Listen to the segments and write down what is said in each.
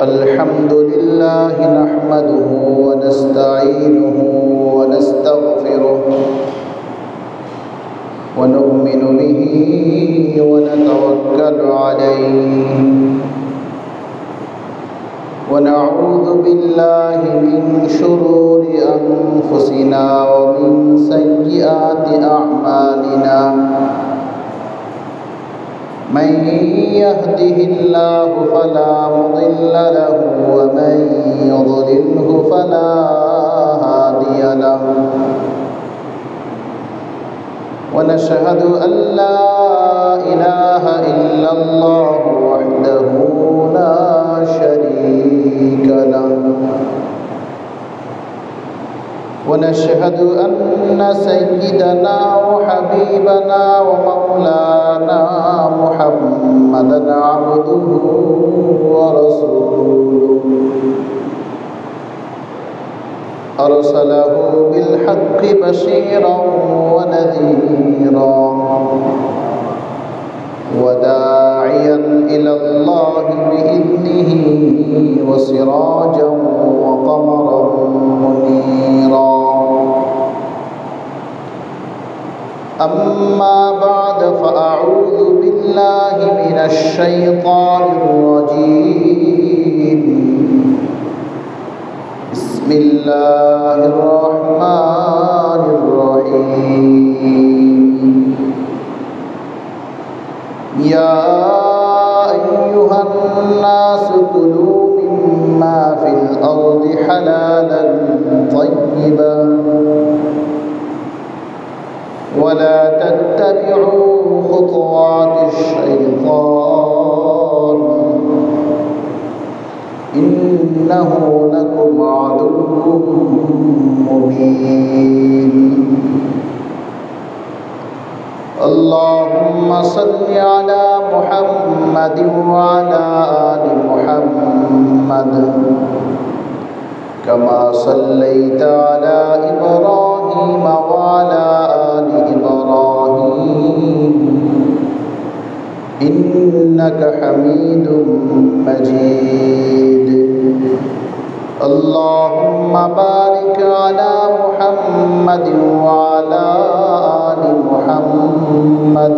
الحمد لله نحمده ونستعينه ونستغفره ونؤمن به ونتوكل عليه ونعوذ بالله من شرور أنفسنا ومن سيئات أعمالنا من يهده الله فلا مضل له ومن يضلله فلا هادي له ونشهد أن لا إله إلا الله وحده لا شريك له ونشهد أن سيدنا وحبيبنا ومولانا محمدا عبده ورسوله أرسله بالحق بشيرا ونذيرا وداعيا إلى الله بإذنه وسراجا وقمرا منيرا أما بعد فأعوذ بالله من الشيطان الرجيم بسم الله الرحمن الرحيم يا أيها الناس كلوا مما في الأرض حلالا طيبا ولا تتبعوا خطوات الشيطان إنه لكم عدو مبين اللهم صل على محمد وعلى آل محمد كما صليت على إبراهيم وعلى آل إبراهيم إنك حميد مجيد اللهم بارك على محمد وعلى آل محمد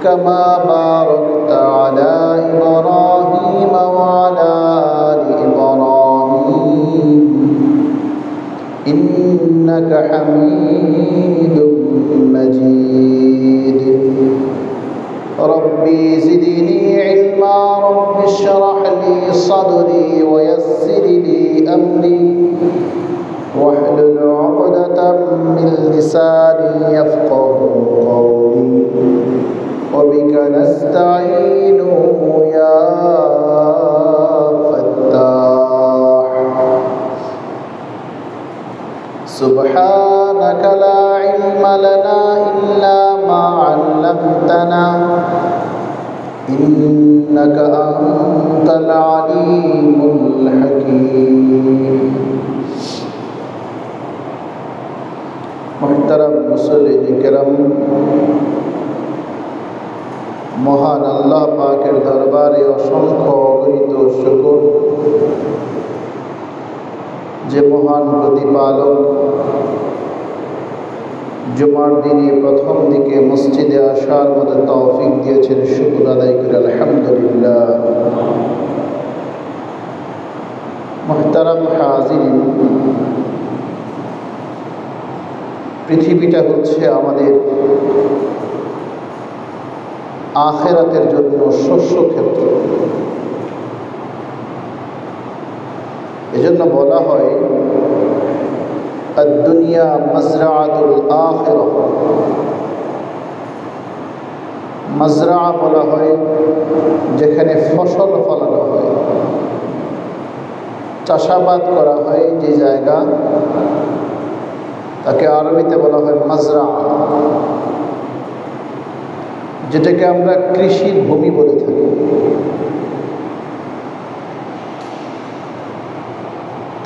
كما باركت على إبراهيم وعلى آل إبراهيم إنك حميد مجيد ربي زدني علما رب اشرح لي صدري ويسر لي أمري واحلل عقدة من لساني يفقه قولي وبك نستعين يا فتاح سبحانك لا علم لنا إلا ما علمتنا إنك أنت العليم الحكيم محترم মুসল্লিন কিরাম মহান আল্লাহ পাকের দরবারে অসংখ্য অগণিত শুকর যে মহান প্রতিপালক জুমার দিনে প্রথম দিকে মসজিদে আসার মতো তৌফিক দিয়েছেন শুকর আদায় করে আলহামদুলিল্লাহ মুহতারাম হাজিরিন পৃথিবীটা হচ্ছে আমাদের আখিরাতের জন্য শস্য ক্ষেত্র এজন্য বলা হয় الدنيا مزرعة الآخرة মাজরা বলা হয় যেখানে ফসল ফলানো হয় চাষাবাদ করা হয় যে জায়গা তাকে আরবিতে বলা হয় মাজরা যেটাকে আমরা কৃষির ভূমি বলে থাকি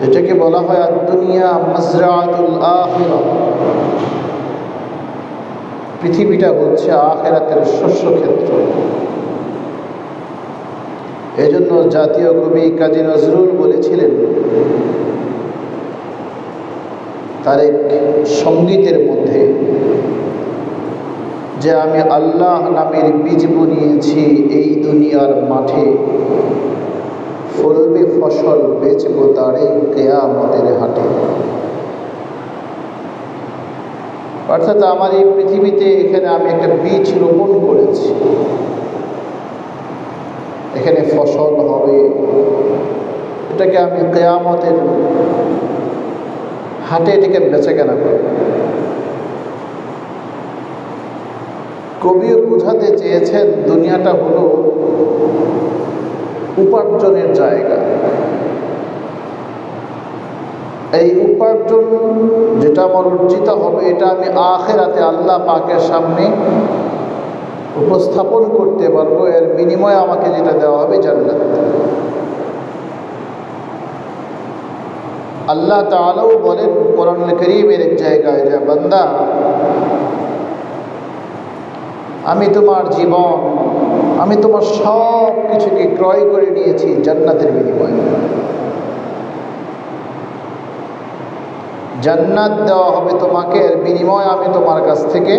এটাকে বলা হয় দুনিয়া মাজরাতুল আখিরা পৃথিবীটা হচ্ছে আখিরাতের শস্য ক্ষেত্র এজন্য জাতীয় কবি কাজী নজরুল বলেছিলেন তার এক সঙ্গীতের মধ্যে যে আমি আল্লাহ নামের বীজ বুনিয়েছি এই দুনিয়ার মাঠে, ফলবে ফসল বেচবো তারে কিয়ামতের হাটে। অর্থাৎ আমার এই পৃথিবীতে এখানে আমি একটা বীজ রোপণ করেছি, এখানে ফসল হবে, এটাকে আমি কিয়ামতের হাটে এটাকে বেচাকেনা করব। কবিও বোঝাতে চেয়েছেন দুনিয়াটা হলো উপার্জনের জায়গা। এই উপার্জন যেটা আমার অর্জিত হবে এটা আমি আখিরাতে আল্লাহ পাকের সামনে উপস্থাপন করতে পারবো, এর বিনিময়ে আমাকে যেটা দেওয়া হবে জান্নাত। আল্লাহ তাআলাও বলেন কোরআনুল কারীমের এক জায়গায় যে বান্দা আমি তোমার জীবন, আমি তোমার সব কিছুকে ক্রয় করে নিয়েছি জান্নাতের বিনিময়ে। জান্নাত দেওয়া হবে তোমাকে, এর বিনিময়ে আমি তোমার কাছ থেকে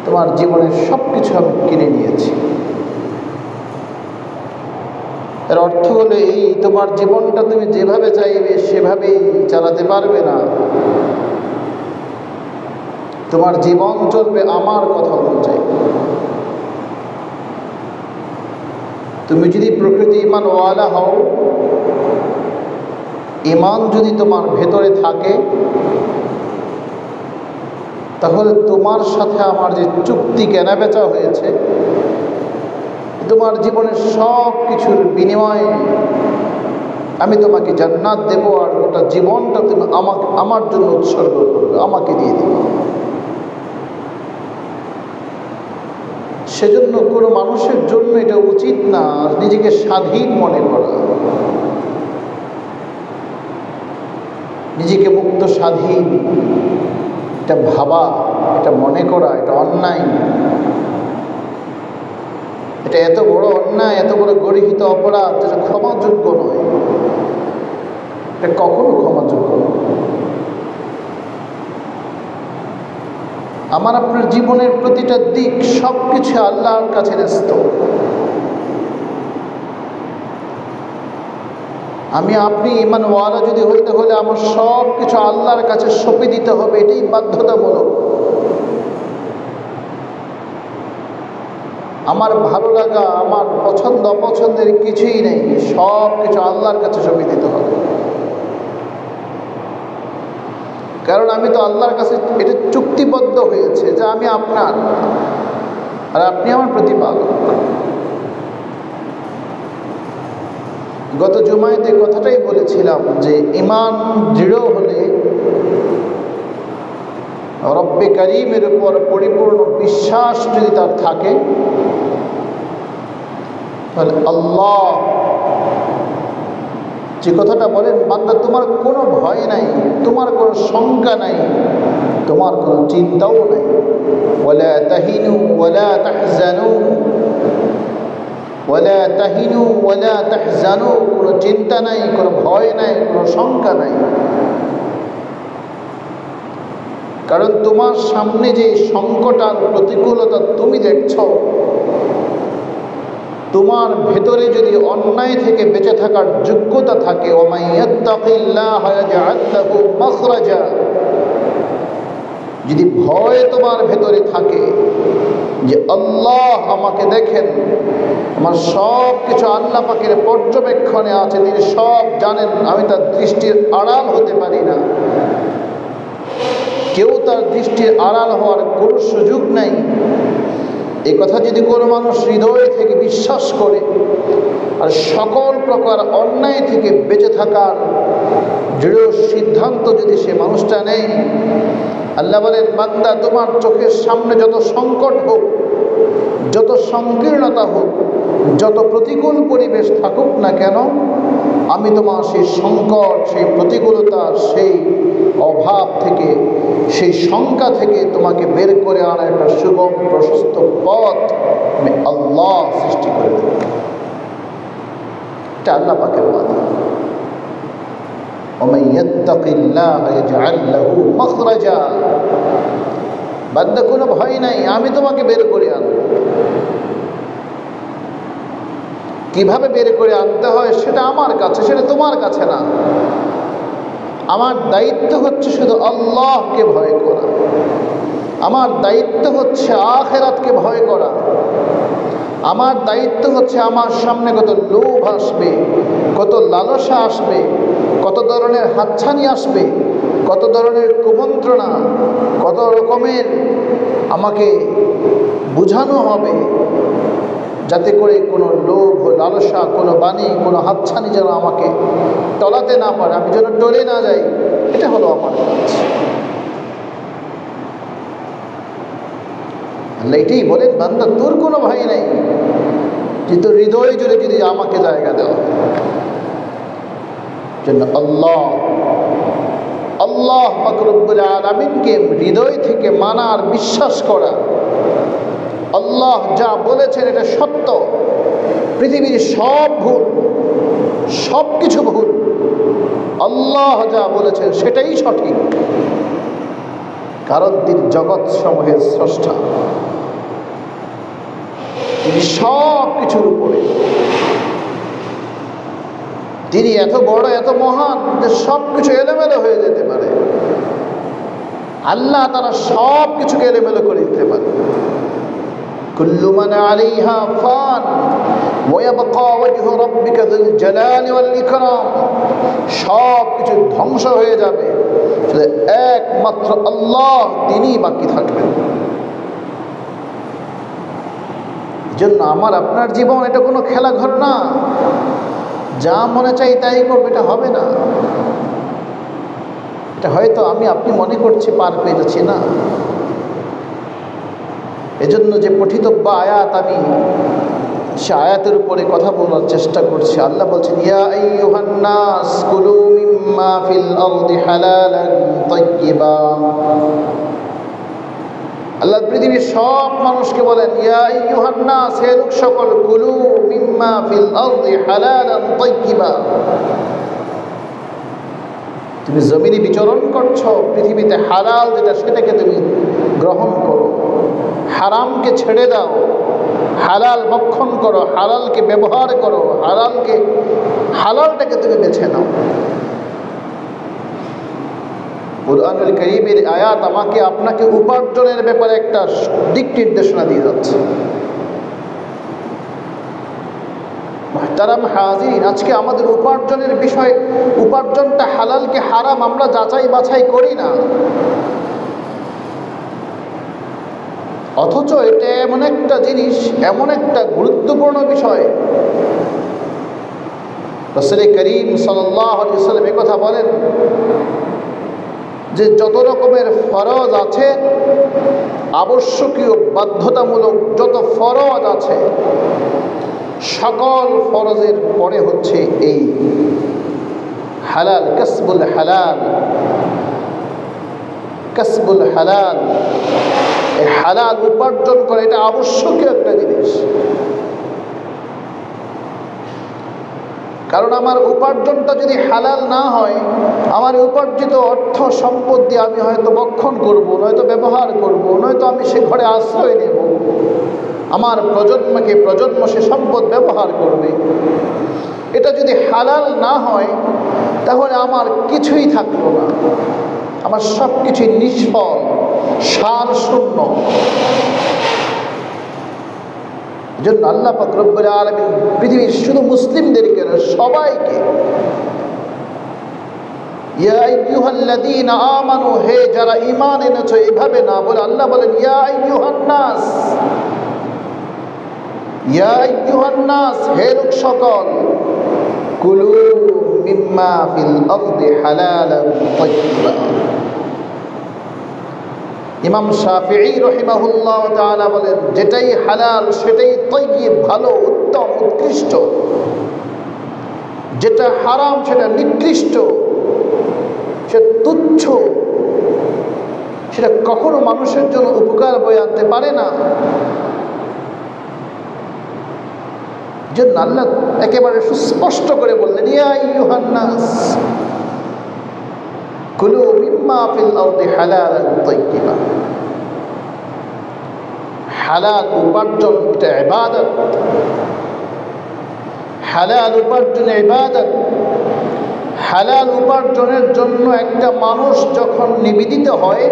তোমার জীবনের সব কিছু আমি কিনে নিয়েছি। এর অর্থ হলো এই, তোমার জীবনটা তুমি যেভাবে চাইবে সেভাবেই চালাতে পারবে না। তোমার জীবন চলবে আমার কথা অনুযায়ী। তুমি যদি প্রকৃতি ঈমানওয়ালা হও, ঈমান যদি তোমার ভেতরে থাকে, তাহলে তোমার সাথে আমার যে চুক্তি কেনাবেচা হয়েছে, তোমার জীবনের সব কিছুর বিনিময়ে আমি তোমাকে জান্নাত দেব, আর ওটা জীবনটা তুমি আমার জন্য উৎসর্গ করবে, আমাকে দিয়ে দেবে। সেজন্য কোনো মানুষের জন্য এটা উচিত না নিজেকে স্বাধীন মনে করা, নিজেকে মুক্ত স্বাধীন এটা ভাবা, এটা মনে করা, এটা অন্যায়। এটা এত বড় অন্যায়, এত বড় গর্হিত অপরাধ যেটা ক্ষমাযোগ্য নয়, এটা কখনো ক্ষমাযোগ্য নয়। আমার আপনার জীবনের প্রতিটা দিক সব কিছু আল্লাহর কাছে ন্যস্ত। আমি আপনি ঈমানওয়ালা যদি হইতে হলে আমার সব কিছু আল্লাহর কাছে সঁপে দিতে হবে, এটাই বাধ্যতামূলক। আমার ভালো লাগা, আমার পছন্দ অপছন্দের কিছুই নেই, সব কিছু আল্লাহর কাছে সঁপে দিতে হবে। কারণ আমি তো আল্লাহর কাছে এটা চুক্তিবদ্ধ হয়েছে যে আমি আপনার আর আপনি আমার প্রতিপালক। গত জুমাইতে কথাটাই বলেছিলাম যে ঈমান দৃঢ় হলে, রব্বে কারীমের উপর পরিপূর্ণ বিশ্বাস যদি তার থাকে, তাহলে আল্লাহ যে কথাটা বলেন, বান্দা তোমার কোনো ভয় নাই, তোমার কোনো শঙ্কা নাই, তোমার কোনো চিন্তাও নাই। ওয়ালা তাহিনু ওয়ালা তাহজানু, ওয়ালা তাহিনু ওয়ালা তাহজানু, কোনো চিন্তা নাই, কোনো ভয় নাই, কোনো শঙ্কা নাই। কারণ তোমার সামনে যে সংকট আর প্রতিকূলতা তুমি দেখছ, তোমার ভেতরে যদি অন্যায় থেকে বেঁচে থাকার যোগ্যতা থাকে, ওয়া ইয়াত্তাকিল্লাহা ইয়াজআল লাহু মাখরাজা, যদি ভয় তোমার ভেতরে থাকে যে আল্লাহ আমাকে দেখেন, আমার সব কিছু আল্লাহ পাকের পর্যবেক্ষণে আছে, তিনি সব জানেন, আমি তার দৃষ্টির আড়াল হতে পারি না, কেউ তার দৃষ্টির আড়াল হওয়ার কোনো সুযোগ নাই, এই কথা যদি কোনো মানুষ হৃদয় থেকে বিশ্বাস করে আর সকল প্রকার অন্যায় থেকে বেঁচে থাকার দৃঢ় সিদ্ধান্ত যদি সে মানুষটা নেয়, আল্লাহ বলেন বান্দা তোমার চোখের সামনে যত সংকট হোক, যত সংকীর্ণতা হোক, যত প্রতিকূল পরিবেশ থাকুক না কেন, আমি তোমার সেই সংকট, সেই প্রতিকূলতা, সেই অভাব থেকে, সেই শঙ্কা থেকে তোমাকে বের করে আনার একটা সুগম প্রশস্ত পথ আমি আল্লাহ সৃষ্টি করে দেব। এটা আল্লাহ পাকের ওয়াদা। ওয়া মান ইয়াত্তাকিল্লাহা ইয়াজআল লাহু মাখরাজা, বান্দা কোনো ভয় নাই, আমি তোমাকে বের করে আনবো। কিভাবে বের করে আনতে হয় সেটা আমার কাছে, সেটা তোমার কাছে না। আমার দায়িত্ব হচ্ছে শুধু আল্লাহকে ভয় করা, আমার দায়িত্ব হচ্ছে আখিরাতকে ভয় করা, আমার দায়িত্ব হচ্ছে আমার সামনে কত লোভ আসবে, কত লালসা আসবে, কত ধরনের হাতছানি আসবে, কত ধরনের কুমন্ত্রণা, কত রকমের আমাকে বুঝানো হবে, যাতে করে কোনো লোভ, লালসা, কোনো বাণী, কোনো হাতছানি যেন আমাকে টলাতে না পারে, আমি যেন টলে না যাই। এটা হলো আমার কাজ। আল্লাহ এটাই বলেন, বান্দা তোর কোনো ভয় নেই, যে তোর হৃদয় জুড়ে যদি আমাকে জায়গা দেওয়া জন্য আল্লাহ পাক রব্বুল আলামিনকে হৃদয় থেকে মানার, বিশ্বাস করা। আল্লাহ যা বলেছেন এটা সত্য, পৃথিবীর সব ভুল, সব কিছু ভুল, আল্লাহ যা বলেছেন সেটাই সঠিক, কারণ তিনি জগৎ সমূহের স্রষ্টা, তিনি সব কিছুর উপরে, তিনি এত বড়, এত মহান যে সব কিছু এলোমেলো হয়ে যেতে পারে। আল্লাহ তারা সব কিছুকে এলোমেলো করে দিতে পারে। কুল্লু মান আলাইহা ফান ওয়া ইয়াবকা ওয়াজহু রাব্বিকা যুল জালালি ওয়াল ইকরাম, সব কিছু ধ্বংস হয়ে যাবে, শুধু একমাত্র আল্লাহ তিনিই বাকি থাকবেন। জন্য আমার আপনার জীবন এটা কোনো খেলাঘর না, যা মনে চাই তাই করবে, এটা হবে না। এটা হয়তো আপনি মনে করছি পার পেয়ে যাচ্ছি না। এজন্য যে পঠিতব্য আয়াত, আমি সে আয়াতের উপরে কথা বলার চেষ্টা করছি। আল্লাহ বলছেন, ইয়া আইয়ুহান নাস কুলু মিম্মা ফিল আরদি হালালান তাইয়্যিবা। আল্লাহ পৃথিবীর সব মানুষকে বলেন, ইয়া আইয়ুহান নাস, হে লোক সকল, কুলু মিম্মা ফিল আরদি হালালান তাইয়্যিবা। তুমি জমিনে বিচরণ করছো, পৃথিবীতে হালাল যেটা সেটাকে তুমি গ্রহণ করো, হারামকে ছেড়ে দাও, হালাল ভক্ষণ করো, হালালকে ব্যবহার করো, হালালটাকে তুমি বেছে নাও। কুরআনুল কারীমের আয়াত আমাকে আপনাকে উপার্জনের ব্যাপারে একটা দিক নির্দেশনা দিয়ে যাচ্ছে। মুহতারাম হাজিরিন, আজকে আমাদের উপার্জনের বিষয়, উপার্জনটা হালাল কি হারাম আমরা যাচাই বাছাই করি না, অথচ এটা এমন একটা জিনিস, এমন একটা গুরুত্বপূর্ণ বিষয়। রাসূল করিম সাল্লাল্লাহু আলাইহি ওয়াসাল্লাম এই কথা বলেন যে যত রকমের ফরজ আছে, আবশ্যকীয় বাধ্যতামূলক যত ফরজ আছে, সকল ফরজের পরে হচ্ছে এই হালাল, কাসবুল হালাল। কাসবুল হালাল, এই হালাল উপার্জন করা, এটা আবশ্যকীয় একটা জিনিস। কারণ আমার উপার্জনটা যদি হালাল না হয়, আমার উপার্জিত অর্থ সম্পদ দিয়ে আমি হয়তো ভক্ষণ করব, নয়তো ব্যবহার করব, নয়তো আমি সে ঘরে আশ্রয় নেব, আমার প্রজন্ম সে সম্পদ ব্যবহার করবে। এটা যদি হালাল না হয়, তাহলে আমার কিছুই থাকলো না, আমার সব কিছুই নিষ্ফল, সার শূন্য। জন্য আল্লাহ পাক রব্বুল আলামিন পৃথিবীর শুধু মুসলিমদেরকে না, সবাইকে, ইয়া আইয়ুহাল্লাযীনা আমানু, হে যারা ঈমান এনেছো, এভাবে না বলে আল্লাহ বলেন, ইয়া আইয়ুহান নাস, ইয়া আইয়ুহান নাস, হে লোক সকল, কুলু মিম্মা ফিল আরদি হালালান তাইয়্যিবা। ইমাম শাফিঈ রাহিমাহুল্লাহ তাআলা বলেন, যেটাই হালাল সেটাই তাইয়্যিব, ভালো, উত্তম, উৎকৃষ্ট। যেটা হারাম সেটা নিকৃষ্ট, সেটা তুচ্ছ, সেটা কখনো মানুষের জন্য উপকার বয়ে আনতে পারে না। জন্য আল্লাহ একেবারে সুস্পষ্ট করে বললেন, ইয়া আইয়ুহান নাস কুলু মিম্মা ফিল আরদি হালালান তাইয়্যিবা। হালাল উপার্জন এটা ইবাদত, হালাল উপার্জন ইবাদত। হালাল উপার্জনের জন্য একটা মানুষ যখন নিবেদিত হয়,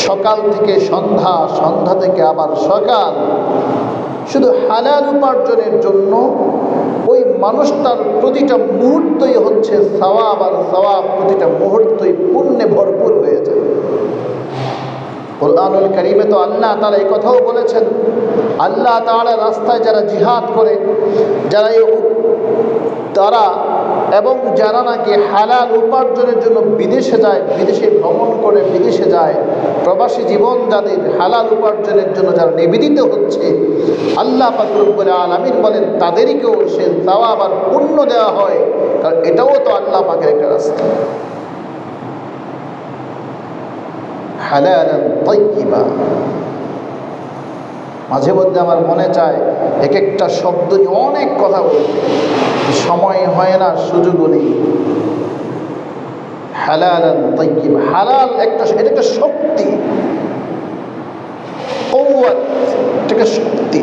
সকাল থেকে সন্ধ্যা, সন্ধ্যা থেকে আবার সকাল, শুধু হালাল উপার্জনের জন্য ওই মানুষটার প্রতিটা মুহূর্তই হচ্ছে সওয়াব, আর সওয়াব প্রতিটা মুহূর্তই পুণ্যে ভরপুর হয়ে যায়। কুরআনুল কারীমে তো আল্লাহ তাআলা এই কথাও বলেছেন, আল্লাহ তাআলা রাস্তায় যারা জিহাদ করে, তারা এবং যারা নাকি হালাল উপার্জনের জন্য বিদেশে যায়, বিদেশে ভ্রমণ করে বিদেশে যায়, প্রবাসী জীবন যাদের হালাল উপার্জনের জন্য যারা নিবেদিত হচ্ছে, আল্লাহ পাক রব্বুল আলামিন বলেন তাদেরকেও সে সওয়াব আর পুণ্য দেওয়া হয়, কারণ এটাও তো আল্লাহ পাকের একটা রাস্তা। হালালান তাইয়্যিবা। মাঝে মধ্যে আমার মনে চায় এক একটা শব্দ নিয়ে অনেক কথা বলতে, সময় হয় না, সুযোগও নেই। হালালান তাইয়্যিবা, হালাল এটা একটা শক্তি, কুওয়াত, এটা একটা শক্তি।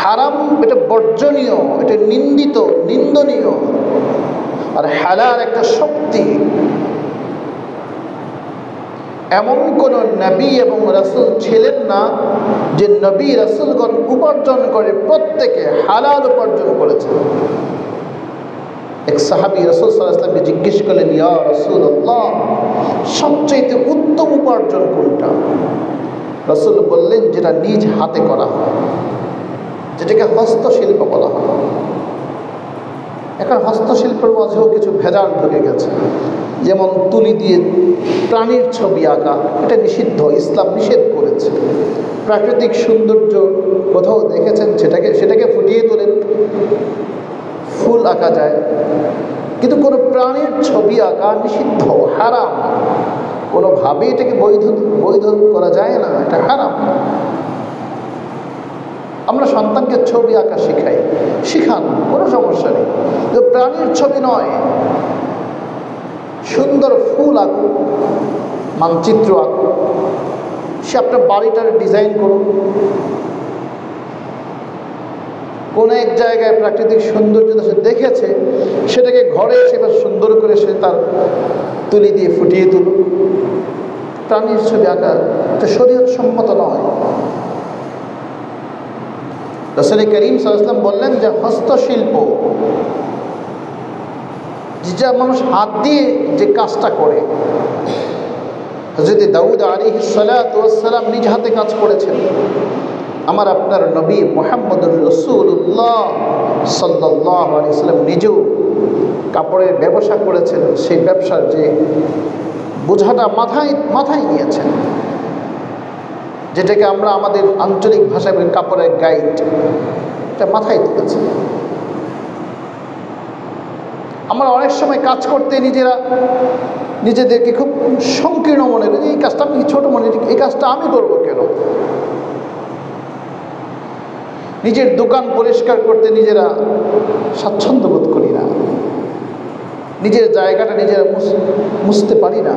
হারাম এটা বর্জনীয়, এটা নিন্দিত, নিন্দনীয়। আর হালাল একটা শক্তি। এমন কোন নবী এবং রাসূল ছিলেন না যে নবী রাসূলগণ উপার্জন করে প্রত্যেকে হালাল উপার্জন করেছেন। এক সাহাবী রাসূল সাল্লাল্লাহু আলাইহি ওয়াসাল্লামকে জিজ্ঞেস করলেন, ইয়া রাসূলুল্লাহ, সবচেয়ে উত্তম উপার্জন কোনটা? রাসূল বললেন, যেটা নিজ হাতে করা হয়, যেটাকে হস্তশিল্প বলা হয়। এখন হস্তশিল্পের মাঝেও কিছু ভেজাল ঢুকে গেছে, যেমন তুলি দিয়ে প্রাণীর ছবি আঁকা, এটা নিষিদ্ধ, ইসলাম নিষেধ করেছে। প্রাকৃতিক সৌন্দর্য কোথাও দেখেছেন সেটাকে ফুটিয়ে তোলেন, ফুল আঁকা যায়, কিন্তু কোনো প্রাণীর ছবি আঁকা নিষিদ্ধ, হারাম। কোনোভাবেই এটাকে বৈধ করা যায় না, এটা হারাম। আমরা সন্তানকে ছবি আঁকা শিখান, কোনো সমস্যা নেই, কিন্তু প্রাণীর ছবি নয়। সুন্দর ফুল আঁকুন, মানচিত্র আঁকুন, সে আপনার বাড়িটার ডিজাইন করুন। কোন এক জায়গায় প্রাকৃতিক সৌন্দর্য সে দেখেছে, সেটাকে ঘরে এসে সুন্দর করে সে তার তুলি দিয়ে ফুটিয়ে তুলুন। প্রাণীর ছবি আঁকা এটা শরীয়ত সম্মত নয়। রাসূল করিম সাল্লাল্লাহু আলাইহি ওয়াসাল্লাম বললেন যে হস্তশিল্প, যা মানুষ হাত দিয়ে যে কাজটা করে, হযরত দাউদ আলাইহিস সালাতু ওয়াস সালাম নিজ হাতে কাজ করেছেন। আমার আপনার নবী মুহাম্মদুর রাসূলুল্লাহ সাল্লাল্লাহু আলাইহি ওয়াসাল্লাম নিজেও কাপড়ের ব্যবসা করেছেন। সেই ব্যবসার যে বোঝাটা মাথায় নিয়েছেন, যেটাকে আমরা আমাদের আঞ্চলিক ভাষায় বলি কাপড়ের গাইড, এটা মাথায় তুলেছে। আমরা অনেক সময় কাজ করতে নিজেদেরকে খুব সংকীর্ণ মনে করি, এই কাজটা আমি ছোট মনে করি, এই কাজটা আমি করবো কেন? নিজের দোকান পরিষ্কার করতে নিজেরা স্বাচ্ছন্দ্য বোধ করি না, নিজের জায়গাটা নিজেরা মুছতে পারি না।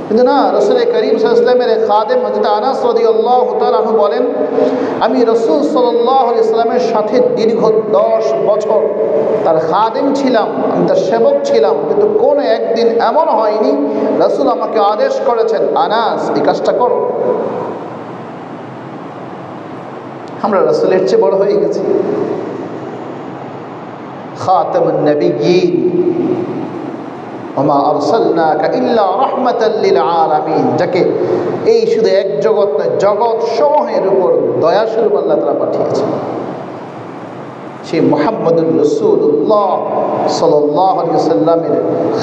কিন্তু না, রাসূল করিম সাল্লাল্লাহু আলাইহি ওয়াসাল্লামের খাদেম হযরত আনাস রাদিয়াল্লাহু তাআলা আনহু বলেন, আমি রাসূল সাল্লাল্লাহু আলাইহি ওয়াসাল্লামের সাথে দীর্ঘ 10 বছর তার খাদেম ছিলাম, আমি তার সেবক ছিলাম, কিন্তু কোনো একদিন এমন হয়নি রাসূল আমাকে আদেশ করেছেন, আনাস এই কাজটা করো। আমরা রাসূলের চেয়ে বড় হয়ে গেছি। খাতামুন নবিয়্যিন ওমা আরসালনাকা ইল্লা রাহমাতাল লিল আলামিন, যাকে এই শুধু এক জগৎ নয়, জগৎ সমূহের উপর দয়াস্বরূপ আল্লাহ তাআলা পাঠিয়েছেন। সেই মুহাম্মদুর রাসূলুল্লাহ সাল্লাল্লাহু আলাইহি ওয়াসাল্লামের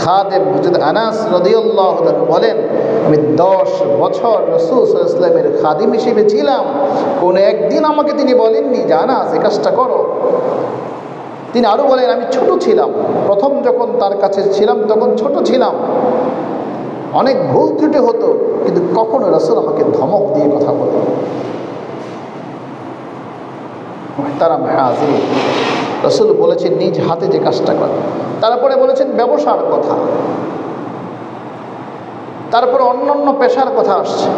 খাদেম হযরত আনাস রাদিয়াল্লাহু তাআলা বলেন, আমি 10 বছর রাসূল সাল্লাল্লাহু আলাইহি ওয়াসাল্লামের খাদিম হিসেবে ছিলাম, কোনো একদিন আমাকে তিনি বলেননি যে আনাস এই কাজটা করো। তিনি আরও বলেন, আমি ছোট ছিলাম, প্রথম যখন তার কাছে ছিলাম তখন ছোট ছিলাম, অনেক ভুল ত্রুটি হতো, কিন্তু কখনো রাসূল আমাকে ধমক দিয়ে কথা বলেন। মুহতারাম হাজির, রাসূল বলেছেন নিজ হাতে যে কাজটা করে। তারপরে বলেছেন ব্যবসার কথা, তারপরে অন্যান্য পেশার কথা আসছে।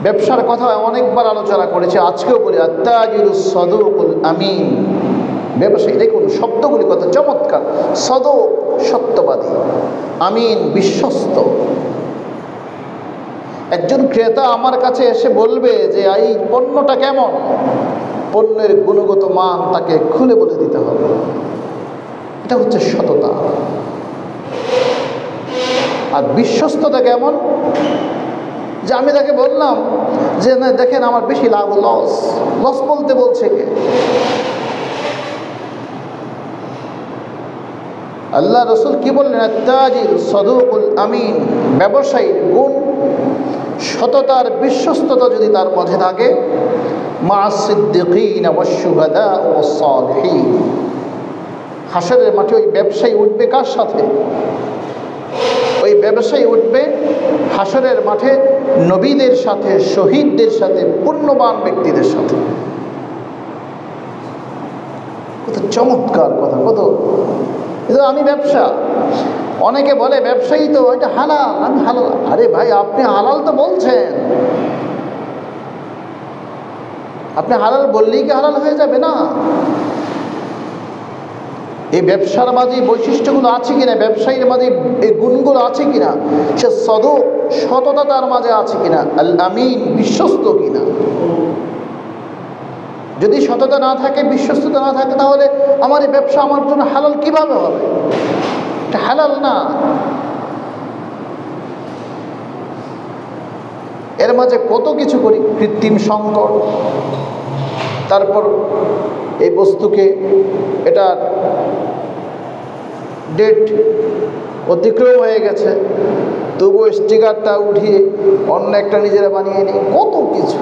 ব্যবসার কথা অনেকবার আলোচনা করেছে, আজকেও বলি আত-তাজিরুস সাদুকুল আমিন। ব্যবসায়ী, দেখুন শব্দগুলি কত চমৎকার। সাদুক সত্যবাদী, আমিন বিশ্বস্ত। একজন ক্রেতা আমার কাছে এসে বলবে যে এই পণ্যটা কেমন, পণ্যের গুণগত মান তাকে খুলে বলে দিতে হবে। এটা হচ্ছে সততা। আর বিশ্বস্ততা কেমন, যে আমি তাকে বললাম যে না দেখেন আমার বেশি লাভ, লস বলতে বলছে কে? আল্লাহ রসুল কি বললেন? আত-তাজির সাদুকুল আমিন। ব্যবসায়ীর গুণ সততার বিশ্বস্ততা যদি তার মধ্যে থাকে, মা'আস সিদ্দিকিন ওয়াশ শুহাদা ওয়াস সালিহিন। হাসরের মাঠে ওই ব্যবসায়ী উঠবে কার সাথে? ওই ব্যবসায়ী উঠবে হাসরের মাঠে নবীদের সাথে, শহীদদের সাথে, পুণ্যবান ব্যক্তিদের সাথে। কত চমৎকার কথা, কত। আমি ব্যবসা, অনেকে বলে ব্যবসায়ী তো এটা হালাল, আমি হালাল। আরে ভাই, আপনি হালাল তো বলছেন, আপনি হালাল বললেই কি হালাল হয়ে যাবে? না। এই ব্যবসার মাঝে বৈশিষ্ট্যগুলো আছে কিনা, ব্যবসায়ীর মাঝে এই গুণগুলো আছে কিনা, সে সততা তার মাঝে আছে কিনা, আল আমিন বিশ্বস্ত কিনা। যদি সততা না থাকে, বিশ্বস্ততা না থাকে, তাহলে আমার এই ব্যবসা আমার জন্য হালাল কিভাবে হবে? এটা হালাল না। এর মাঝে কত কিছু করি, কৃত্রিম সংকট, তারপর এই বস্তুকে এটার ডেট অতিক্রম হয়ে গেছে, তবুও স্টিকারটা উঠিয়ে অন্য একটা নিজেরা বানিয়ে নিই, কত কিছু।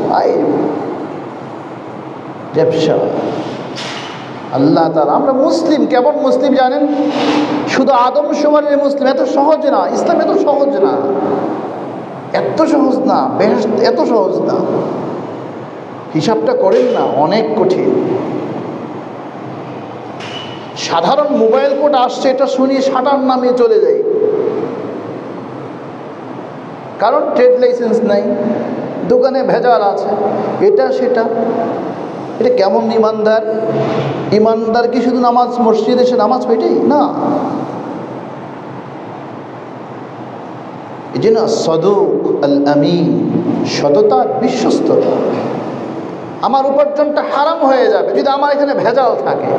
ব্যবসা। আল্লাহ তাআলা, আমরা মুসলিম, কেমন মুসলিম জানেন? শুধু আদমশুমারির মুসলিম। এত সহজ না, ইসলাম এত সহজ না, এত সহজ না, বেহেশত এত সহজ না। হিসাবটা করেন না, অনেক কঠিন। সাধারণ মোবাইল কোড আসছে, এটা শুনি শাটার নামিয়ে চলে যাই, কারণ ট্রেড লাইসেন্স নাই, দোকানে ভেজাল আছে, এটা সেটা। এটা কেমন ইমানদার? ইমানদার কি শুধু নামাজ, মসজিদে এসে নামাজ পেটেই না? এই জন্য সাদুক আল আমিন, সততা, বিশ্বস্ততা। আমার উপার্জনটা হারাম হয়ে যাবে যদি আমার এখানে ভেজাল থাকে।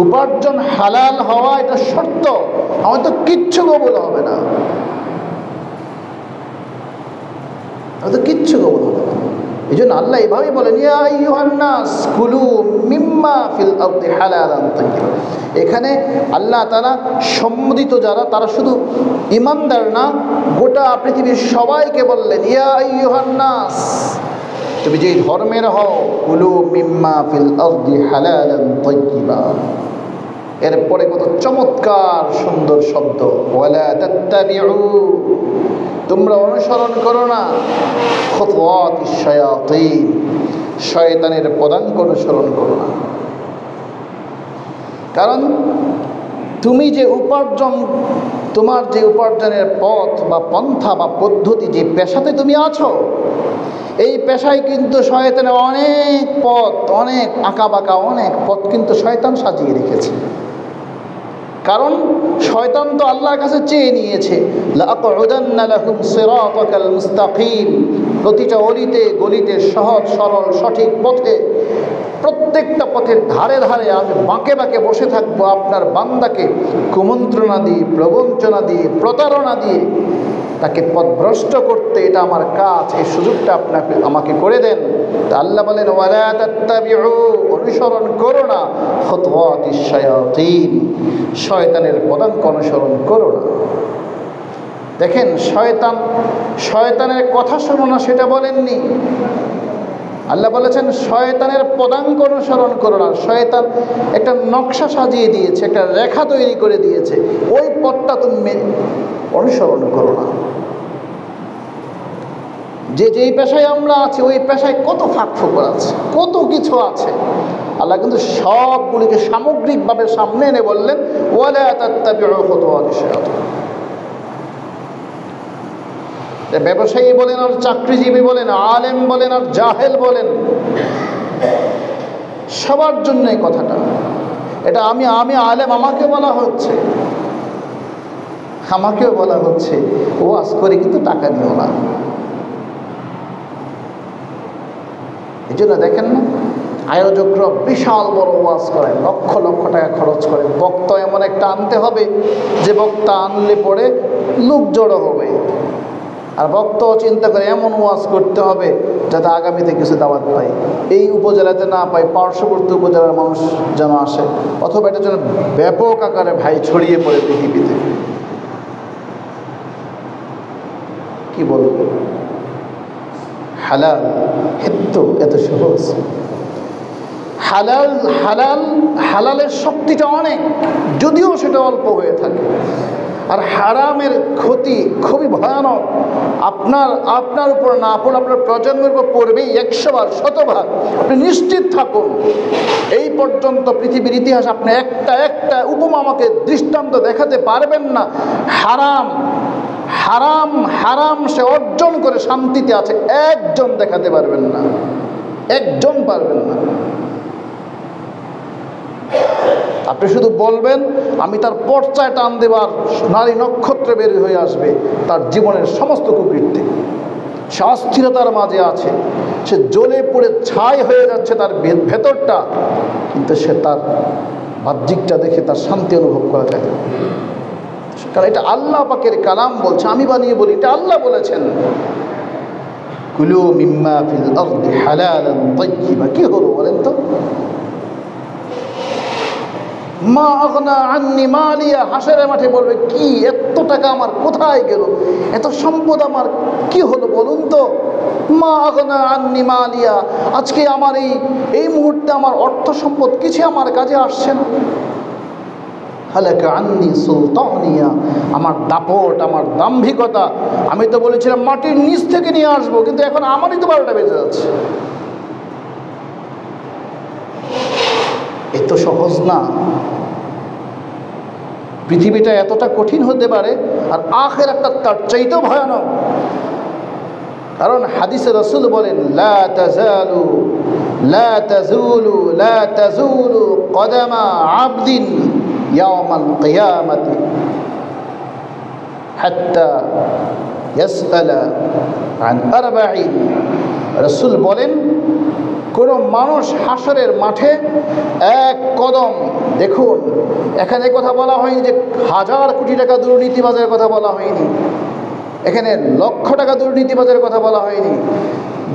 উপার্জন হালাল হওয়া এটা শর্ত, আমার তো কিচ্ছু কবুল হবে না, আমার তো কিচ্ছু কবুল হবে না। এই জন্য আল্লাহ এভাবেই বলেন, ইয়া আইয়ুহান নাস কুলু মিম্মা ফিল আরদি হালালান তাইয়্যিবা। এখানে আল্লাহ তাআলা সম্মোদিত যারা, তারা শুধু ঈমানদার না, গোটা পৃথিবীর সবাইকে বললেন, ইয়া আইয়ুহান নাস, তুমি যেই ধর্মের হও, কুলু মিম্মা ফিল আরদি হালালান তাইয়্যিবা। এরপরে কত চমৎকার সুন্দর শব্দ, ওয়ালা তাত্তাবিউ, তোমরা অনুসরণ করো না, খুতুওয়াতিশ শায়াতিন, শয়তানের পদাঙ্ক অনুসরণ করো না। কারণ তুমি যে উপার্জন, তোমার যে উপার্জনের পথ বা পন্থা বা পদ্ধতি, যে পেশাতে তুমি আছো, এই পেশায় কিন্তু শয়তানের অনেক পথ, অনেক আঁকাবাঁকা অনেক পথ কিন্তু শয়তান সাজিয়ে রেখেছে। কারণ শয়তান তো আল্লাহর কাছে চেয়ে নিয়েছে, লাআকউদান্না লাহুম সিরাতাকাল মুস্তাকিম, প্রতিটা অলিতে গলিতে, সহজ সরল সঠিক পথে, প্রত্যেকটা পথের ধারে ধারে আমি বাঁকে বাঁকে বসে থাকবো, আপনার বান্দাকে কুমন্ত্রণা দিয়ে, প্রবঞ্চনা দিয়ে, প্রতারণা দিয়ে তাকে পথভ্রষ্ট করতে। এটা আমার কাজ, এই সুযোগটা আপনাকে আমাকে করে দেন। তা আল্লাহ বলেন, ওয়ালা তাত্তাবিউ, অনুসরণ করো না, খুতুওয়াতিশ শায়াতিন, শয়তানের পদাঙ্ক অনুসরণ করো না। দেখেন, শয়তানের কথা শোনো না সেটা বলেননি, আল্লাহ বলেছেন শয়তানের পদাঙ্ক অনুসরণ করো না। শয়তান একটা নকশা সাজিয়ে দিয়েছে, একটা রেখা তৈরি করে দিয়েছে, ওই পথটা তুমি অনুসরণ করো না। যে যেই পেশায় আমরা আছি ওই পেশায় কত ফাঁক ফোকর আছে, কত কিছু আছে। আল্লাহ কিন্তু সবগুলিকে সামগ্রিকভাবে সামনে এনে বললেন ওয়ালা তাত্তাবিউ খুতুওয়াতিশ শায়াতিন। ব্যবসায়ী বলেন আর চাকরিজীবী বলেন, আলেম বলেন আর জাহেল বলেন, সবার জন্য এই কথাটা। এটা আমি আলেম, আমাকে বলা হচ্ছে, আমাকেও বলা হচ্ছে ওয়াজ করে কিন্তু টাকা নিও না। এই জন্য দেখেন না, আয়োজকরা বিশাল বড় ওয়াজ করেন, লক্ষ লক্ষ টাকা খরচ করে। বক্তা এমন একটা আনতে হবে যে বক্তা আনলে পরে লোক জড়ো হবে, আর বক্তাও চিন্তা করে এমন ওয়াজ করতে হবে যাতে আগামীতে কিছু দাওয়াত পাই, এই উপজেলাতে না পাই, পার্শ্ববর্তী উপজেলার মানুষ যেন আসে, অথবা এটা যেন ব্যাপক আকারে ভাই ছড়িয়ে পড়ে পৃথিবীতে। কি বলবো, হালাল এত সহজ। হালাল হালাল হালালের শক্তিটা অনেক, যদিও সেটা অল্প হয়ে থাকে। আর হারামের ক্ষতি খুবই ভয়ানক। আপনার উপর না পড়ে আপনার প্রজন্মের উপর পড়বেই 100 বার 100 বার, আপনি নিশ্চিত থাকুন। এই পর্যন্ত পৃথিবীর ইতিহাস আপনি একটা উপমা আমাকে দৃষ্টান্ত দেখাতে পারবেন না। হারাম হারাম হারাম সে অর্জন করে শান্তিতে আছে, একজন দেখাতে পারবেন না, একজন পারবেন না। আপনি শুধু বলবেন আমি তার পর্চায় টান দেবার নারী নক্ষত্র বের হয়ে আসবে তার জীবনের সমস্ত কুকৃত্যে। সে অস্থিরতার মাঝে আছে, সে জ্বলে পুড়ে ছাই হয়ে যাচ্ছে তার ভেতরটা, কিন্তু সে তার বাহ্যিকটা দেখে তার শান্তি অনুভব করা যায়। কারণ এটা আল্লাহ পাকের কালাম বলছে, আমি বানিয়ে বলি, এটা আল্লাহ বলেছেন। কুলু মিম্মা ফিল আরদি হালালান তাইয়্যিবা। কি হলো বলেন তো? মা আগনা আন্নি মালিয়া, হাসরের মাঠে বলবে কি এত টাকা আমার কোথায় গেল, এত সম্পদ আমার কি হলো বলুন তো। মা আগনা আন্নি মালিয়া, আজকে আমার এই মুহূর্তে আমার অর্থ সম্পদ কিছু আমার কাজে আসছে না। হালাকা আন্নি সুলতানিয়া, আমার দাপট, আমার দাম্ভিকতা, আমি তো বলেছিলাম মাটির নিচ থেকে নিয়ে আসবো, কিন্তু এখন আমারই তো 12টা বেজে যাচ্ছে। এত সহজ না, পৃথিবীটা এতটা কঠিন হতে পারে, আর আখিরাতটা তার চাইতেও ভয়ানক। কারণ হাদিসে রাসূল বলেন লা তাজুলু কদামা আবদিন ইয়াওমাল কিয়ামাতি হাত্তা ইয়াসআলা আন আরবাঈন। রাসূল বলেন কোনো মানুষ হাসরের মাঠে এক কদম, দেখুন এখানে কথা বলা হয়নি যে 1000 কোটি টাকা দুর্নীতিবাজের কথা বলা হয়নি, এখানে লক্ষ টাকা দুর্নীতিবাজের কথা বলা হয়নি,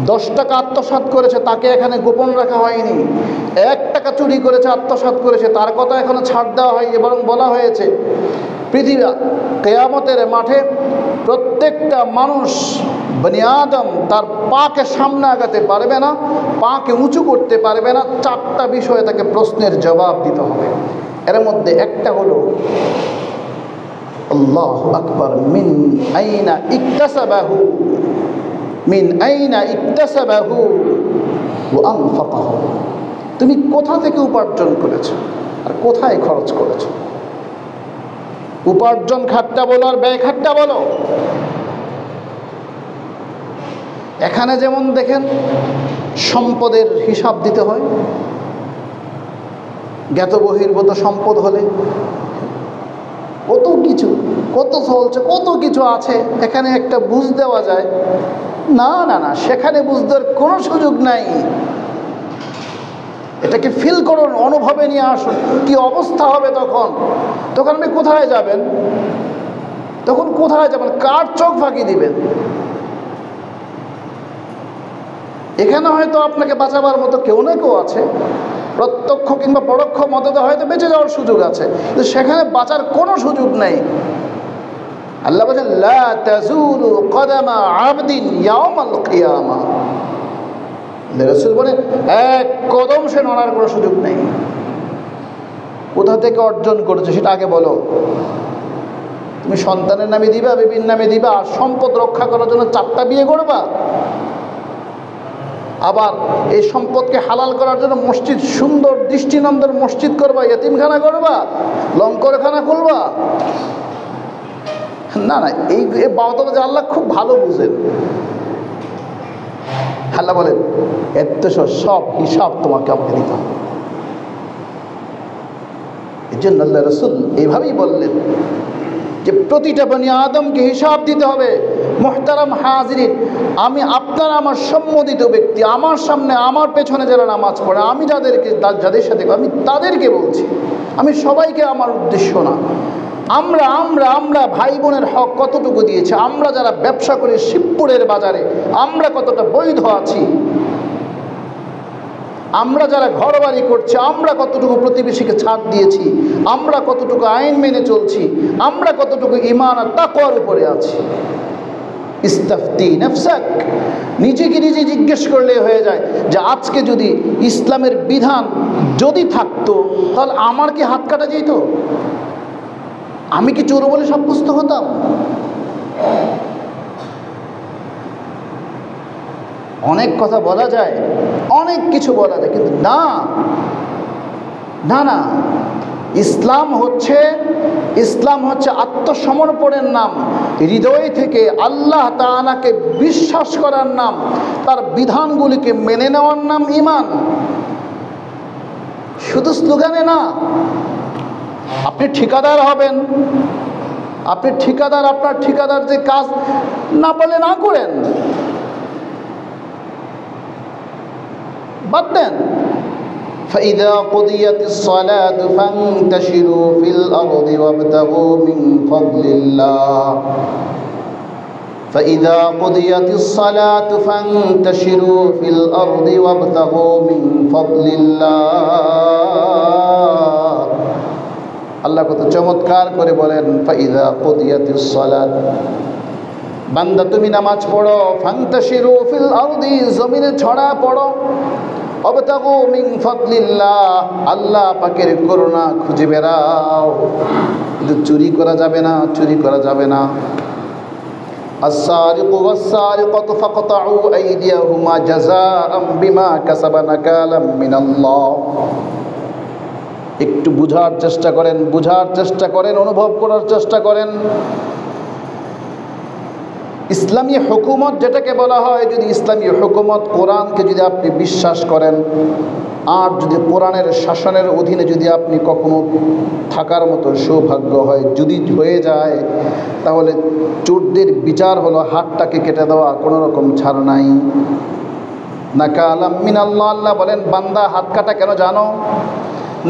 10 টাকা আত্মসাৎ করেছে তাকে এখানে গোপন রাখা হয়নি, 1 টাকা চুরি করেছে আত্মসাৎ করেছে তার কথা এখনো ছাড় দেওয়া হয়নি, বরং বলা হয়েছে পৃথিবী কিয়ামতের মাঠে প্রত্যেকটা মানুষ বনি আদম তার পাকে সামনে আগাতে পারবে না, পাকে উঁচু করতে পারবে না, 4টা বিষয়ে তাকে প্রশ্নের জবাব দিতে হবে। এর মধ্যে একটা হলো আল্লাহু আকবার, মিন আইনা ইকতাসাবাহু ওয়া আনফাকাহু, তুমি কোথা থেকে উপার্জন করেছো আর কোথায় খরচ করেছো। উপার্জন খাতটা বলো আর ব্যয় খাতটা বলো। এখানে যেমন দেখেন সম্পদের হিসাব দিতে হয়, জ্ঞাত বহির্ভূত সম্পদ হলে কত কিছু, কত চলছে, কত কিছু আছে, এখানে একটা বুঝ দেওয়া যায় না। না না, সেখানে বুঝ দেওয়ার কোনো সুযোগ নাই। এটাকে ফিল করুন, অনুভবে নিয়ে আসুন, কি অবস্থা হবে তখন। তখন আপনি কোথায় যাবেন, তখন কোথায় যাবেন, কার চোখ ফাঁকি দিবেন। এখানে হয়তো আপনাকে বাঁচাবার মতো কেউ না কেউ আছে, প্রত্যক্ষ কিংবা পরোক্ষ মদতে হয়তো বেঁচে যাওয়ার সুযোগ আছে, কিন্তু সেখানে বাঁচার কোনো সুযোগ নেই। আল্লাহ বলেন লা তাজুলু কদামা আবদিন ইয়াওমাল কিয়ামা। রাসূল বলেন এক কদম সে নড়ার কোনো সুযোগ নেই। কোথা থেকে অর্জন করেছে সেটা আগে বলো। তুমি সন্তানের নামে দিবা, বেবির নামে দিবা, আর সম্পদ রক্ষা করার জন্য 4টা বিয়ে করবা। আবার এই সম্পদকে হালাল করার জন্য মসজিদ, সুন্দর দৃষ্টিনন্দন মসজিদ করবা, ইয়েতিমখানা করবা, লঙ্করখানা খুলবা। না না, এই বাবা যে আল্লাহ খুব ভালো বুঝেন। আল্লাহ বলেন এত সব হিসাব তোমাকে আমাকে দিতে হবে। এই জন্য আল্লাহ রাসূল এইভাবেই বললেন যে প্রতিটা বনি আদমকে হিসাব দিতে হবে। মুহতারাম হাজিরিন, আমি আপনার আমার সম্মোদিত ব্যক্তি, আমার সামনে আমার পেছনে যারা নামাজ পড়ে, আমি যাদের সাথে আমি তাদেরকে বলছি, আমি সবাইকে আমার উদ্দেশ্য না। আমরা আমরা আমরা ভাই বোনের হক কতটুকু দিয়েছি, আমরা যারা ব্যবসা করি শিবপুরের বাজারে আমরা কতটা বৈধ আছি, আমরা যারা ঘর বাড়ি করছি আমরা কতটুকু প্রতিবেশীকে ছাড় দিয়েছি, আমরা কতটুকু আইন মেনে চলছি, আমরা কতটুকু ঈমান আর তাকওয়ার উপরে আছি। ইস্তাফতি নাফসাক, নিজেকে নিজে জিজ্ঞেস করলে হয়ে যায় যে আজকে যদি ইসলামের বিধান যদি থাকতো তাহলে আমার কি হাত কাটা যেত? আমি কি চোর বলে সাব্যস্ত হতাম? অনেক কথা বলা যায়, অনেক কিছু বলা যায়, কিন্তু না না না, ইসলাম হচ্ছে আত্মসমর্পণের নাম, হৃদয় থেকে আল্লাহ তাআলাকে বিশ্বাস করার নাম, তার বিধানগুলিকে মেনে নেওয়ার নাম ঈমান। শুধু স্লোগানে না। আপনি ঠিকাদার হবেন, আপনি ঠিকাদার, আপনার ঠিকাদার যে কাজ না পারলে না করেন, বাদ দেন। فإذا قضيت الصلاة فانتشروا في الأرض وابتغوا من فضل الله فإذا قضيت الصلاة فانتشروا في الأرض وابتغوا من فضل الله আল্লাহ কত চমৎকার করে বলেন ফাইদা কুদিয়াতিস সালাত, বান্দা তুমি নামাজ পড়ো, ফান্তাশিরু ফিল আরদি, জমিনে ছড়া পড়ো, ওয়াবতাগু মিন ফাদলিল্লাহ, আল্লাহ পাকের করুণা খুঁজে বেড়াও। কিন্তু চুরি করা যাবে না, চুরি করা যাবে না। আস-সারিকু ওয়াস-সারিকাতু ফাকতাউ আইদিয়াহুমা জাযাআম বিমা কাসাবা নাকালাম মিনাল্লাহ। একটু বুঝার চেষ্টা করেন, অনুভব করার চেষ্টা করেন। ইসলামী হুকুমত যেটাকে বলা হয়, যদি ইসলামী হুকুমত, কোরআনকে যদি আপনি বিশ্বাস করেন, আর যদি কোরআনের শাসনের অধীনে যদি আপনি কখনো থাকার মতো সৌভাগ্য হয়, যদি হয়ে যায়, তাহলে চোরদের বিচার হলো হাতটাকে কেটে দেওয়া, কোনো রকম ছাড় নাই। নাকালাম মিনাল্লাহ, আল্লাহ বলেন বান্দা হাত কাটা কেন জানো?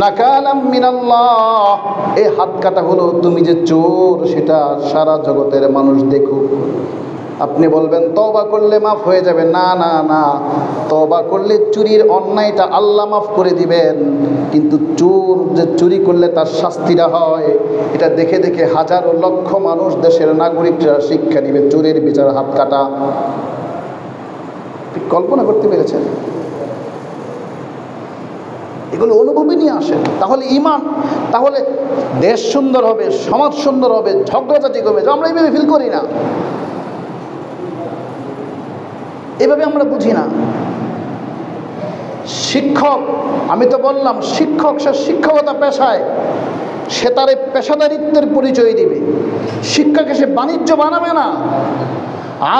নাকালাম মিনাল্লাহ, এই হাত কাটা হলো তুমি যে চোর সেটা সারা জগতের মানুষ দেখুক। আপনি বলবেন তওবা করলে মাফ হয়ে যাবে, না না না, তওবা করলে চুরির অন্যায়টা আল্লাহ মাফ করে দিবেন, কিন্তু চোর যে চুরি করলে তার শাস্তিটা হয় এটা দেখে দেখে হাজারো লক্ষ মানুষ, দেশের নাগরিকরা শিক্ষা নিবে। চোরের বিচার হাত কাটা, কল্পনা করতে পেরেছেন? এগুলো অনুভবে নিয়ে আসেন, তাহলে ঈমান, তাহলে দেশ সুন্দর হবে, সমাজ সুন্দর হবে, ঝগড়াঝাটি কমবে। আমরা এইভাবে ফিল করি না, এভাবে আমরা বুঝি না। শিক্ষক, আমি তো বললাম শিক্ষক, সে শিক্ষকতা পেশায় সে তার পেশাদারিত্বের পরিচয় দিবে। শিক্ষাকে সে বাণিজ্য বানাবে না।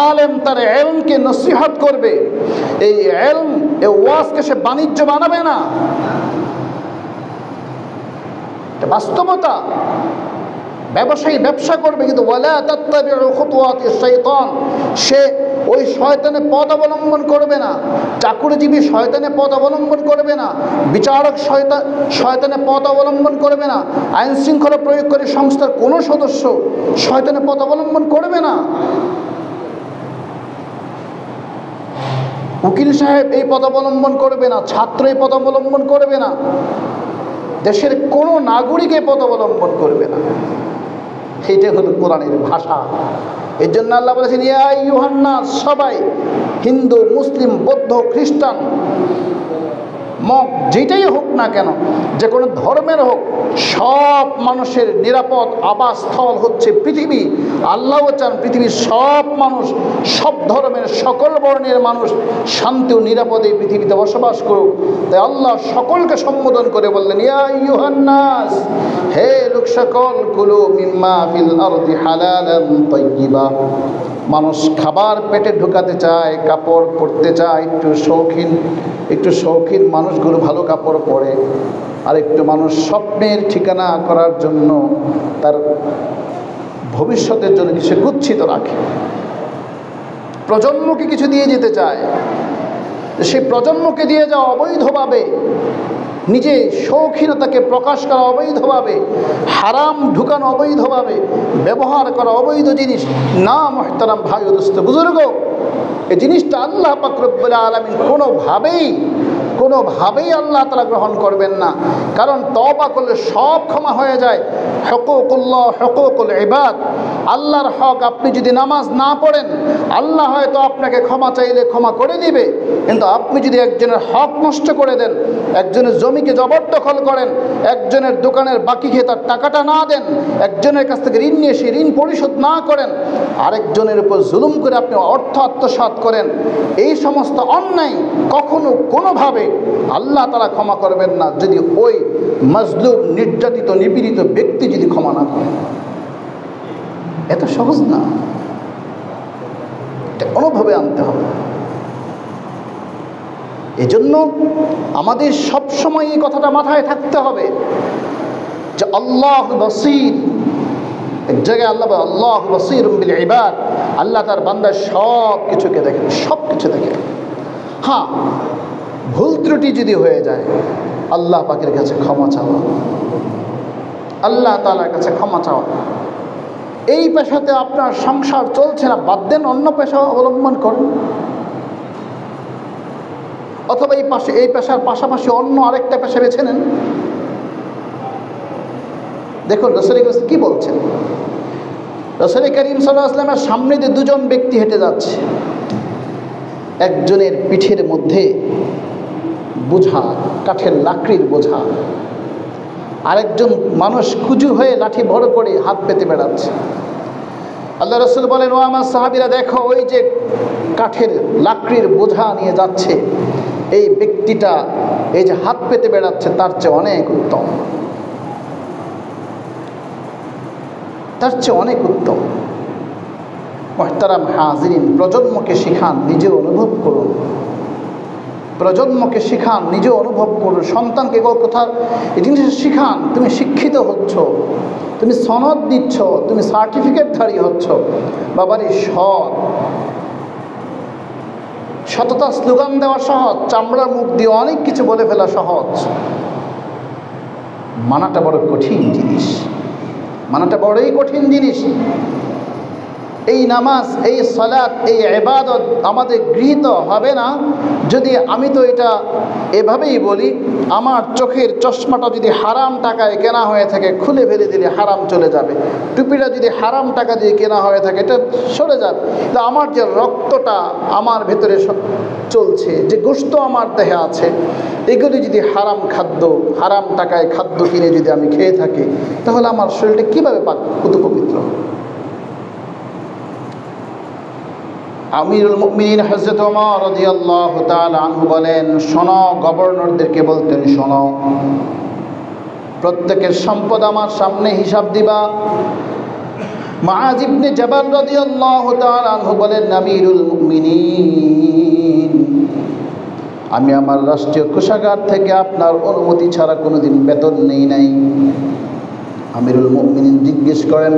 আলেম তার এলমকে নসিহত করবে, এই এলম, এই ওয়াজকে সে বাণিজ্য বানাবে না। এটা বাস্তবতা। ব্যবসায়ী ব্যবসা করবে, কিন্তু ওয়ালা তাত্তাবিউ খুতুওয়াতিশ শাইতান, সে ওই শয়তানের পথ অবলম্বন করবে না। চাকুরিজীবী শয়তানের পথ অবলম্বন করবে না। বিচারক শয়তানের পথ অবলম্বন করবে না। আইন শৃঙ্খলা প্রয়োগকারী সংস্থার কোনো সদস্য শয়তানের পথ অবলম্বন করবে না। উকিল সাহেব এই পথ অবলম্বন করবে না, ছাত্র এই পথ অবলম্বন করবে না, দেশের কোনো নাগরিক এই পথ অবলম্বন করবে না। এইটাই হলো কোরআনের ভাষা। এর জন্য আল্লাহ বলেছেন ইয়া আইয়ুহান নাস, সবাই, হিন্দু, মুসলিম, বৌদ্ধ, খ্রিস্টান, মগ যেটাই হোক না কেন, যে কোনো ধর্মের হোক, সব মানুষের নিরাপদ আবাসস্থল হচ্ছে পৃথিবী। আল্লাহও চান পৃথিবীর সব মানুষ, সব ধর্মের সকল বর্ণের মানুষ শান্তি ও নিরাপদে পৃথিবীতে বসবাস করুক। তাই আল্লাহ সকলকে সম্বোধন করে বললেন, ইয়া আইয়ুহান নাস, হে লোক সকল, কুলু মিম্মা ফিল আরদি হালালান তাইয়্যিবা। মানুষ খাবার পেটে ঢুকাতে চায়, কাপড় পরতে চায়, একটু শৌখিন মানুষগুলো ভালো কাপড় পরে, আর একটু মানুষ স্বপ্নের ঠিকানা করার জন্য তার ভবিষ্যতের জন্য কিছু গুচ্ছিত রাখে, প্রজন্মকে কিছু দিয়ে যেতে চায়। সেই প্রজন্মকে দিয়ে যাওয়া অবৈধভাবে, নিজে শৌখিনতাকে প্রকাশ করা অবৈধভাবে, হারাম ঢুকানো অবৈধভাবে, ব্যবহার করা অবৈধ জিনিস, না মুহতারাম ভাই ও দোস্ত বুজুর্গ, এই জিনিসটা আল্লাহ পাক রব্বুল আলামিন কোনোভাবেই আল্লাহ তাআলা গ্রহণ করবেন না। কারণ তওবা করলে সব ক্ষমা হয়ে যায়। হুকুকুল্লাহ, হুকুকুল ইবাদ, আল্লাহর হক আপনি যদি নামাজ না পড়েন, আল্লাহ হয়তো আপনাকে ক্ষমা চাইলে ক্ষমা করে দিবে, কিন্তু আপনি যদি একজনের হক নষ্ট করে দেন, একজনের জমিকে জবরদখল করেন, একজনের দোকানের বাকি খেয়ে তার টাকাটা না দেন, একজনের কাছ থেকে ঋণ নিয়ে সেই ঋণ পরিশোধ না করেন, আরেকজনের উপর জুলুম করে আপনি অর্থ আত্মসাৎ করেন, এই সমস্ত অন্যায় কখনো কোনোভাবে আল্লাহ তাআলা ক্ষমা করবেন না, যদি ওই মজলুম, নির্যাতিত, নিপীড়িত ব্যক্তি যদি ক্ষমা না করেন। এত সহজ না, এটা কোনোভাবে আনতে হবে। এজন্য আমাদের সবসময় এই কথাটা মাথায় থাকতে হবে যে আল্লাহ বসীর। এক জায়গায় আল্লাহ বসীর বিল ইবাদ, আল্লাহ তার বান্দার সব কিছুকে দেখেন, সব কিছু দেখেন। হ্যাঁ, ভুল ত্রুটি যদি হয়ে যায়, আল্লাহ পাকের কাছে ক্ষমা চাওয়া, আল্লাহ তাআলার কাছে ক্ষমা চাওয়া। এই পেশাতে আপনার সংসার চলছে না, বাদ দেন, অন্য পেশা অবলম্বন করুন, অথবা এই পেশার পাশাপাশি অন্য আরেকটা পেশা বেছে নেন। দেখুন রাসূল কি বলছেন। রাসূল কারীম সাল্লাল্লাহু আলাইহি ওয়াসাল্লামের সামনে দিয়ে দুজন ব্যক্তি হেঁটে যাচ্ছে। একজনের পিঠের মধ্যে বোঝা, কাঠের লাকড়ির বোঝা, আরেকজন মানুষ কুজু হয়ে লাঠি বড় করে হাত পেতে বেড়াচ্ছে। আল্লাহ রাসূল বলেন, ও আমার সাহাবীরা, দেখো ওই যে কাঠের লাকড়ির বোঝা নিয়ে যাচ্ছে, এই ব্যক্তিটা এই যে হাত পেতে বেড়াচ্ছে তার চেয়ে অনেক উত্তম, তার চেয়ে অনেক উত্তম। মুহতারাম হাজিরিন, প্রজন্মকে শিখান, নিজে অনুভব করুন, প্রজন্মকে শিখান, নিজে অনুভব করুন। সন্তানকে কথা এই জিনিসটা শিখান, তুমি শিক্ষিত হচ্ছ, তুমি সনদ দিচ্ছ, তুমি সার্টিফিকেটধারী হচ্ছ, বাবারই সততা স্লোগান দেওয়া সহজ, চামড়ার মুখ দিয়ে অনেক কিছু বলে ফেলা সহজ, মানাটা বড় কঠিন জিনিস, মানাটা বড়ই কঠিন জিনিস। এই নামাজ, এই সালাত, এই ইবাদত আমাদের গৃহীত হবে না যদি আমি তো এটা এভাবেই বলি, আমার চোখের চশমাটা যদি হারাম টাকায় কেনা হয়ে থাকে, খুলে ফেলে দিলে হারাম চলে যাবে। টুপিটা যদি হারাম টাকা দিয়ে কেনা হয়ে থাকে, এটা সরে যাবে। তো আমার যে রক্তটা আমার ভেতরে চলছে, যে গোশত আমার দেহে আছে, এগুলি যদি হারাম খাদ্য, হারাম টাকায় খাদ্য কিনে যদি আমি খেয়ে থাকি, তাহলে আমার শরীরটা কীভাবে পবিত্র? আমিরুল মুমিনিন হযরত ওমর রাদিয়াল্লাহু তাআলা আনহু বলেন, শোনো, গভর্নরদেরকে বলতেন, শোনো, প্রত্যেকের সম্পদ আমার সামনে হিসাব দিবা। মুআয ইবনে জাবাল রাদিয়াল্লাহু তাআলা আনহু বলেন, আমিরুল মুমিনিন, আমি আমার রাষ্ট্রীয় কোষাগার থেকে আপনার অনুমতি ছাড়া কোনোদিন বেতন নেই নাই। আমিরুল মুমিনিন জিজ্ঞেস করেন,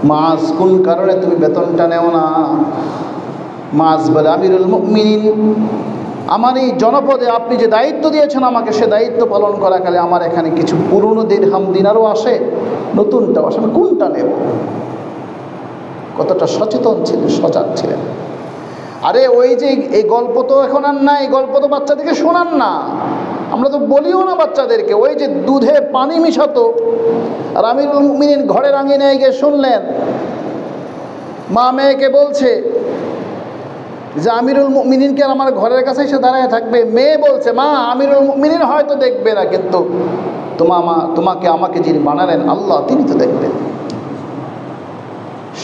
মুআয, কোন কারণে তুমি বেতনটা নেও না? মুআয বলে, আমিরুল মুমিনিন, আমার এই জনপদে আপনি যে দায়িত্ব দিয়েছেন আমাকে, সে দায়িত্ব পালন করাকালে আমার এখানে কিছু পুরনো দিরহাম দিনারও আসে, নতুনটাও আসে, আমি কোনটা নেব? কতটা সচেতন ছিলেন, সজাগ ছিলেন। আরে ওই যে এই গল্প তো এখন আর না, এই গল্প তো বাচ্চাদেরকে শোনান না, আমরা তো বলিও না বাচ্চাদেরকে। ওই যে দুধে পানি মিশাতো, আর আমিরুল মুমিনিন ঘরের আঙিনায় গিয়ে শুনলেন, মা মেয়েকে বলছে যে আমিরুল মুমিনিনকে আর আমার ঘরের কাছে এসে দাঁড়ায় থাকবে? মেয়ে বলছে, মা আমিরুল মুমিনিন হয়তো দেখবে না, কিন্তু তোমাকে আমাকে যিনি বানালেন আল্লাহ, তিনি তো দেখবেন।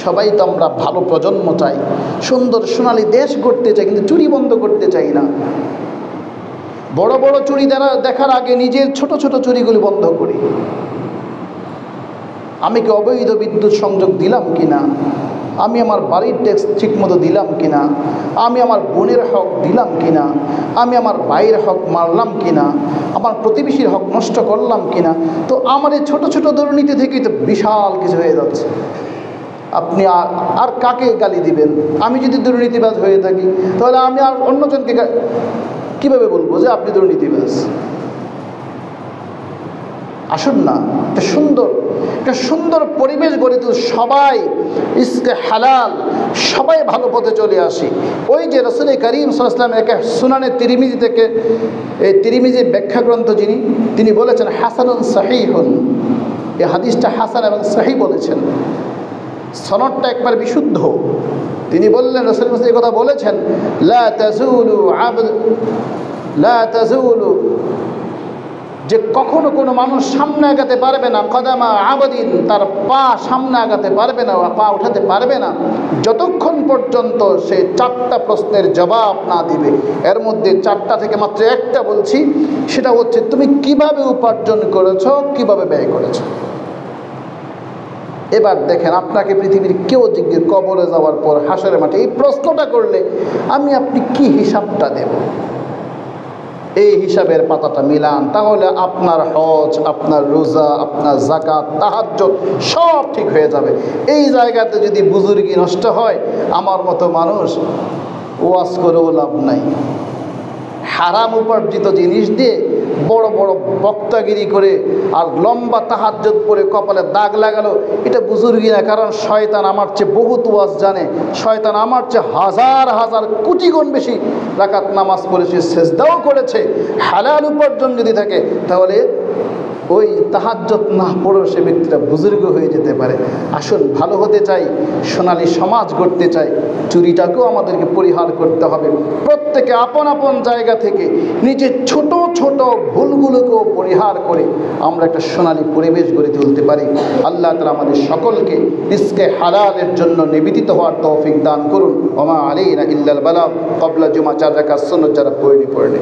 সবাই তো আমরা ভালো প্রজন্ম চাই, সুন্দর সোনালী দেশ গড়তে চাই, কিন্তু চুরি বন্ধ করতে চাই না। বড় বড় চুরি দেখার আগে নিজের ছোট ছোট চুরিগুলি বন্ধ করি। আমি কি অবৈধ বিদ্যুৎ সংযোগ দিলাম কিনা, আমি আমার বাড়ির ট্যাক্স ঠিকমতো দিলাম কিনা, আমি আমার বোনের হক দিলাম কিনা, আমি আমার ভাইয়ের হক মারলাম কিনা, আমার প্রতিবেশীর হক নষ্ট করলাম কিনা। তো আমার এই ছোটো ছোটো দুর্নীতি থেকেই তো বিশাল কিছু হয়ে যাচ্ছে। আপনি আর কাকে গালি দিবেন? আমি যদি দুর্নীতিবাজ হয়ে থাকি, তাহলে আমি আর অন্যজনকে কীভাবে বলবো যে আপনি দুর্নীতিবাজ? আসুন না, একটা সুন্দর পরিবেশ গড়ে তুল, সবাই ইসকে হালাল, সবাই ভালো পথে চলে আসি। ওই যে রাসূল করিম সাল্লাল্লাহু আলাইহি ওয়াসাল্লাম একে সুনানে তিরমিজি থেকে, এই তিরমিজির ব্যাখ্যা গ্রন্থ তিনি বলেছেন হাসানুন সহিহুন, এই হাদিসটা হাসান এবং সহিহ বলেছেন, সনদটা একবার বিশুদ্ধ। তিনি বললেন, রাসূল এই কথা বলেছেন, লা তাজুলু যে কখনো কোনো মানুষ সামনে আগাতে পারবে না, কদামা আবাদিন, তার পা সামনে আগাতে পারবে না, পা উঠাতে পারবে না, যতক্ষণ পর্যন্ত সে 4টা প্রশ্নের জবাব না দিবে। এর মধ্যে 4টা থেকে মাত্র একটা বলছি, সেটা হচ্ছে তুমি কিভাবে উপার্জন করেছো, কিভাবে ব্যয় করেছো। এবার দেখেন, আপনাকে পৃথিবীর কেউ জিজ্ঞেস, কবরে যাওয়ার পর হাসরের মাঠে এই প্রশ্নটা করলে আপনি কি হিসাবটা দেব? এই হিসাবের পাতাটা মিলান, তাহলে আপনার হজ, আপনার রোজা, আপনার যাকাত, তাহাজ্জুদ সব ঠিক হয়ে যাবে। এই জায়গাতে যদি বুজুর্গি নষ্ট হয়, আমার মতো মানুষ ওয়াজ করেও লাভ নাই। হারাম উপার্জিত জিনিস দিয়ে বড় বড় বক্তাগিরি করে আর লম্বা তাহাজ্জুদ পরে কপালে দাগ লাগালো, এটা বুজুর্গি না। কারণ শয়তান আমার চেয়ে বহুত ওয়াজ জানে, শয়তান আমার চেয়ে হাজার হাজার কোটি গুণ বেশি রাকাত নামাজ পড়েছে, সেজদাও করেছে। হালাল উপার্জন যদি থাকে, তাহলে ওই তাহাজ্জুদ না পড়েও সে ব্যক্তিটা বুজুর্গ হয়ে যেতে পারে। আসুন, ভালো হতে চাই, সোনালী সমাজ গড়তে চাই, চুরিটাকেও আমাদেরকে পরিহার করতে হবে। প্রত্যেকে আপন আপন জায়গা থেকে নিজের ছোট ছোট ভুলগুলোকেও পরিহার করে আমরা একটা সোনালী পরিবেশ গড়ে তুলতে পারি। আল্লাহ তাআলা আমাদের সকলকে রিজকে হালালের জন্য নিবেদিত হওয়ার তৌফিক দান করুন। ওমা আলাইনা ইল্লাল বালাগ। ক্বাবলা জুমা 4 রাকাত সুন্নাত যারা পড়ে